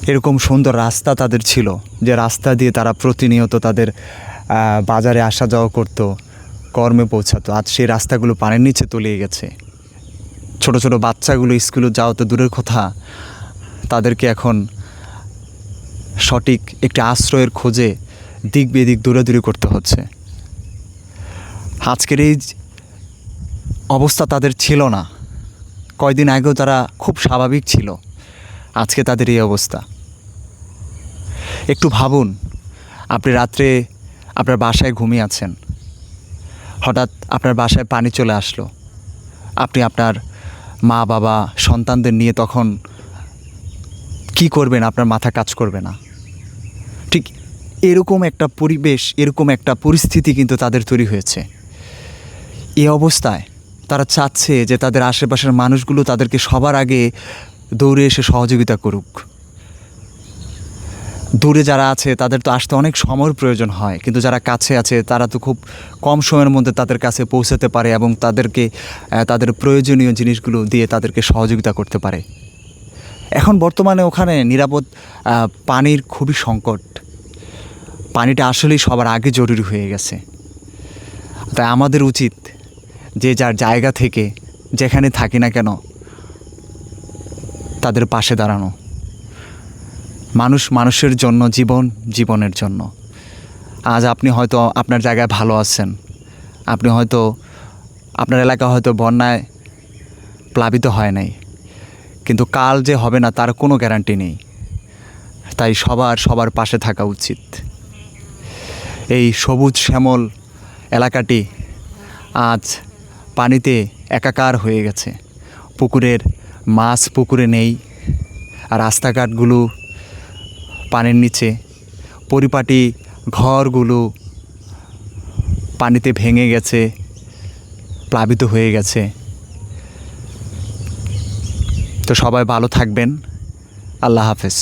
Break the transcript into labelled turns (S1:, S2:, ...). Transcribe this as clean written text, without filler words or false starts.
S1: এরকম সুন্দর রাস্তা তাদের ছিল, যে রাস্তা দিয়ে তারা প্রতিনিয়ত তাদের বাজারে আসা যাওয়া করতো, কর্মে পৌঁছাতো। আজ সেই রাস্তাগুলো পানির নিচে তলিয়ে গেছে। ছোট ছোট বাচ্চাগুলো স্কুলে যাওয়া তো দূরের কথা, তাদেরকে এখন সঠিক একটি আশ্রয়ের খোঁজে দিক বেদিক দৌড়াদৌড়ি করতে হচ্ছে। আজকের এই অবস্থা তাদের ছিল না, কয়দিন আগেও তারা খুব স্বাভাবিক ছিল, আজকে তাদের এই অবস্থা। একটু ভাবুন, আপনি রাত্রে আপনার বাসায় ঘুমিয়ে আছেন, হঠাৎ আপনার বাসায় পানি চলে আসলো, আপনি আপনার মা বাবা সন্তানদের নিয়ে তখন কি করবেন? আপনার মাথা কাজ করবে না। ঠিক এরকম একটা পরিবেশ, এরকম একটা পরিস্থিতি কিন্তু তাদের তৈরি হয়েছে। এই অবস্থায় তারা চাচ্ছে যে তাদের আশেপাশের মানুষগুলো তাদেরকে সবার আগে দৌড়ে এসে সহযোগিতা করুক। দূরে যারা আছে তাদের তো আসতে অনেক সময়ের প্রয়োজন হয়, কিন্তু যারা কাছে আছে তারা তো খুব কম সময়ের মধ্যে তাদের কাছে পৌঁছাতে পারে এবং তাদেরকে তাদের প্রয়োজনীয় জিনিসগুলো দিয়ে তাদেরকে সহযোগিতা করতে পারে। এখন বর্তমানে ওখানে নিরাপদ পানির খুবই সংকট। পানিটা আসলেই সবার আগে জরুরি হয়ে গেছে। তাই আমাদের উচিত যে যার জায়গা থেকে যেখানে থাকি না কেন তাদের পাশে দাঁড়ানো। মানুষ মানুষের জন্য, জীবন জীবনের জন্য। আজ আপনি হয়তো আপনার জায়গায় ভালো আছেন, আপনি হয়তো আপনার এলাকা হয়তো বন্যায় প্লাবিত হয় নাই, কিন্তু কাল যে হবে না তার কোনো গ্যারান্টি নেই। তাই সবার পাশে থাকা উচিত। এই সবুজ শ্যামল এলাকাটি আজ পানিতে একাকার হয়ে গেছে। পুকুরের মাছ পুকুরে নেই, আর রাস্তাঘাটগুলো পানির নিচে, পরিপাটি ঘরগুলো পানিতে ভেঙে গেছে, প্লাবিত হয়ে গেছে। তো সবাই ভালো থাকবেন। আল্লাহ হাফেজ।